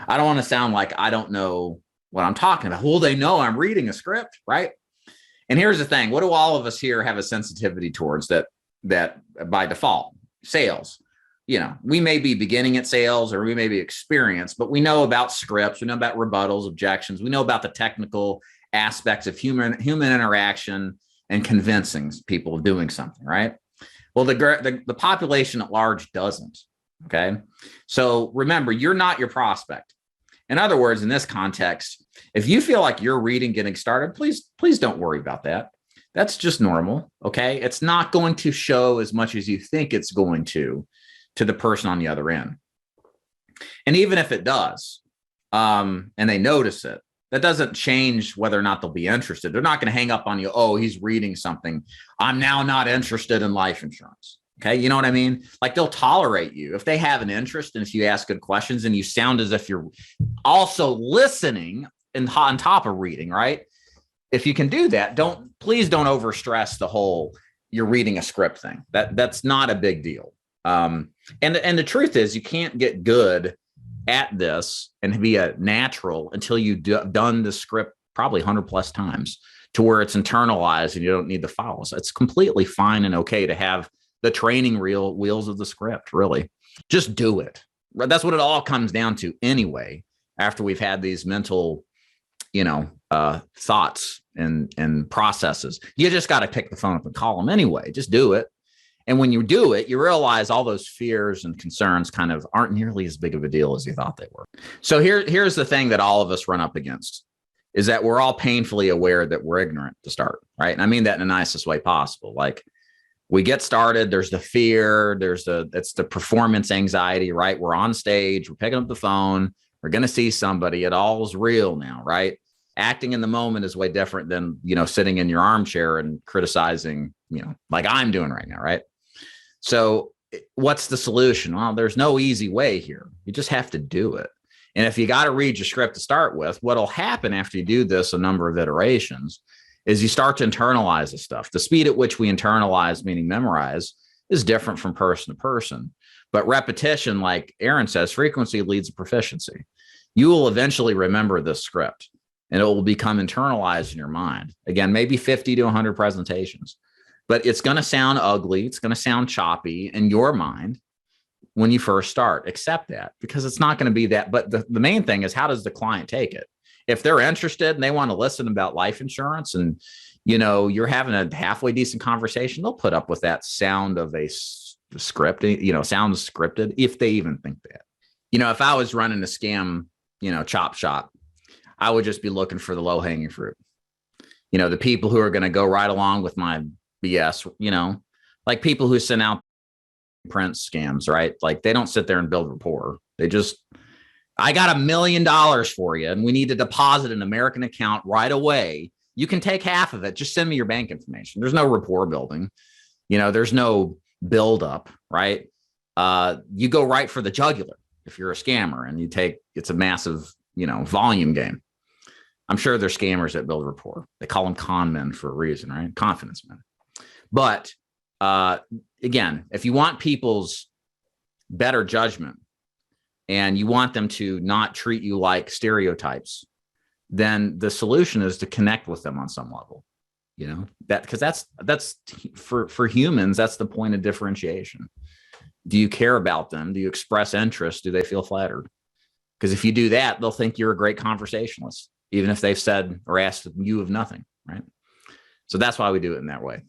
I don't want to sound like I don't know what I'm talking about. Well, they know I'm reading a script, right? And here's the thing. What do all of us here have a sensitivity towards that by default? Sales. We may be beginning at sales or we may be experienced, but we know about scripts. We know about rebuttals, objections. We know about the technical aspects of human interaction and convincing people of doing something, right? Well, the population at large doesn't. Okay. So remember, you're not your prospect. In other words, in this context, if you feel like you're reading getting started, please don't worry about that. That's just normal. Okay. It's not going to show as much as you think it's going to the person on the other end. And even if it does, and they notice it, that doesn't change whether or not they'll be interested. They're not going to hang up on you. Oh, he's reading something. I'm now not interested in life insurance. Okay. You know what I mean? Like they'll tolerate you if they have an interest. And if you ask good questions and you sound as if you're also listening and on top of reading, right? If you can do that, please don't overstress the whole you're reading a script thing. That's not a big deal. And the truth is you can't get good at this and be a natural until you've done the script probably 100 plus times to where it's internalized and you don't need the follows. It's completely fine and okay to have the training wheels of the script, really. Just do it. That's what it all comes down to anyway, after we've had these mental, thoughts and processes. You just got to pick the phone up and call them anyway. Just do it. And when you do it, you realize all those fears and concerns kind of aren't nearly as big of a deal as you thought they were. So here's the thing that all of us run up against is that we're all painfully aware that we're ignorant to start, right? And I mean that in the nicest way possible. Like we get started, there's the fear, it's the performance anxiety, right? We're on stage, we're picking up the phone, we're going to see somebody. It all is real now, right? Acting in the moment is way different than, sitting in your armchair and criticizing, like I'm doing right now, right? So what's the solution? Well, there's no easy way here. You just have to do it. And if you got to read your script to start with, what'll happen after you do this a number of iterations is you start to internalize the stuff. The speed at which we internalize, meaning memorize, is different from person to person. But repetition, like Aaron says, frequency leads to proficiency. You will eventually remember this script and it will become internalized in your mind. Again, maybe 50 to 100 presentations. But it's going to sound ugly. It's going to sound choppy in your mind when you first start. Accept that because it's not going to be that. But the main thing is, how does the client take it? If they're interested and they want to listen about life insurance and, you're having a halfway decent conversation, they'll put up with that sound of a script, sounds scripted, if they even think that. If I was running a scam, chop shop, I would just be looking for the low hanging fruit. The people who are going to go right along with my BS, like people who send out print scams, right? Like they don't sit there and build rapport. They just, I got $1 million for you and we need to deposit an American account right away. You can take half of it. Just send me your bank information. There's no rapport building. There's no build up, right? You go right for the jugular if you're a scammer and it's a massive, volume game. I'm sure there's scammers that build rapport. They call them con men for a reason, right? Confidence men. But again, if you want people's better judgment and you want them to not treat you like stereotypes, then the solution is to connect with them on some level, because that's for humans, that's the point of differentiation. Do you care about them? Do you express interest? Do they feel flattered? Because if you do that, they'll think you're a great conversationalist, even if they've said or asked you of nothing, right? So that's why we do it in that way.